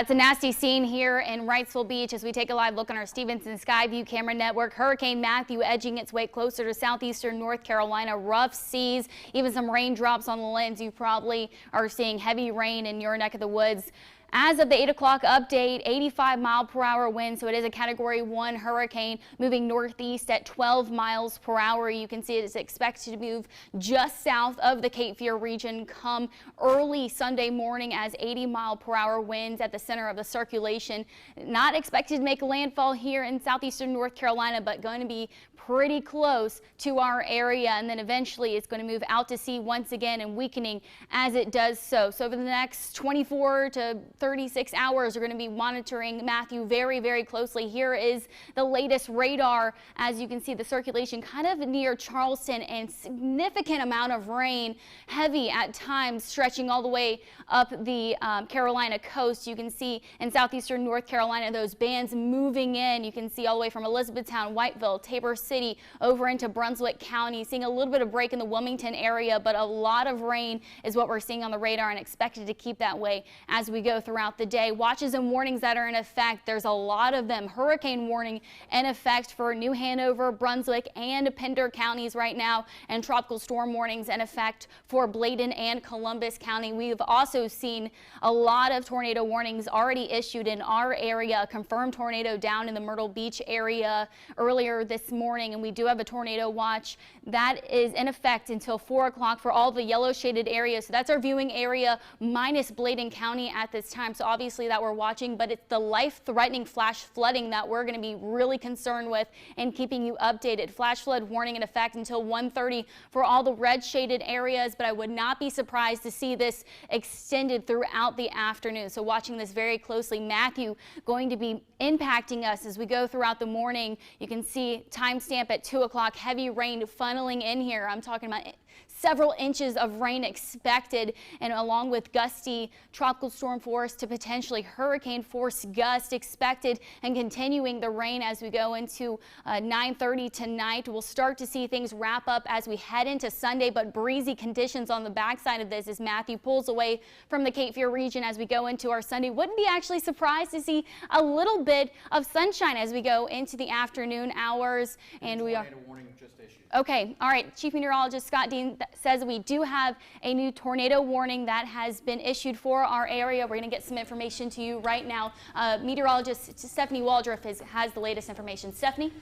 It's a nasty scene here in Wrightsville Beach as we take a live look on our Stevenson Skyview camera network. Hurricane Matthew edging its way closer to southeastern North Carolina. Rough seas, even some raindrops on the lens. You probably are seeing heavy rain in your neck of the woods. As of the 8 o'clock update, 85-mile-per-hour wind, so it is a Category 1 hurricane moving northeast at 12 miles per hour. You can see it is expected to move just south of the Cape Fear region come early Sunday morning as 80-mile-per-hour winds at the center of the circulation. Not expected to make landfall here in southeastern North Carolina, but going to be pretty close to our area, and then eventually it's going to move out to sea once again and weakening as it does so. So over the next 24 to 36 hours, we're going to be monitoring Matthew very, very closely. Here is the latest radar. As you can see, the circulation kind of near Charleston and significant amount of rain, heavy at times, stretching all the way up the Carolina coast. You can see in southeastern North Carolina those bands moving in. You can see all the way from Elizabethtown, Whiteville, Tabor City over into Brunswick County, seeing a little bit of break in the Wilmington area, but a lot of rain is what we're seeing on the radar and expected to keep that way as we go throughout the day. Watches and warnings that are in effect, there's a lot of them. Hurricane warning in effect for New Hanover, Brunswick, and Pender counties right now, and tropical storm warnings in effect for Bladen and Columbus County. We've also seen a lot of tornado warnings already issued in our area. A confirmed tornado down in the Myrtle Beach area earlier this morning, and we do have a tornado watch that is in effect until 4 o'clock for all the yellow shaded areas. So that's our viewing area minus Bladen County at this time. So obviously that we're watching, but it's the life-threatening flash flooding that we're going to be really concerned with and keeping you updated. Flash flood warning in effect until 1:30 for all the red shaded areas, but I would not be surprised to see this extended throughout the afternoon. So watching this very closely. Matthew going to be impacting us as we go throughout the morning. You can see timestamp at 2 o'clock, heavy rain funneling in here. I'm talking about several inches of rain expected, and along with gusty tropical storm force to potentially hurricane force gust expected, and continuing the rain as we go into 9:30 tonight. We'll start to see things wrap up as we head into Sunday, but breezy conditions on the backside of this as Matthew pulls away from the Cape Fear region as we go into our Sunday. Wouldn't be actually surprised to see a little bit of sunshine as we go into the afternoon hours, and we are warning just issued. Okay, all right. Chief Meteorologist Scott Dean says we do have a new tornado warning that has been issued for our area. We're going to get some information to you right now. Meteorologist Stephanie Waldrop has the latest information. Stephanie?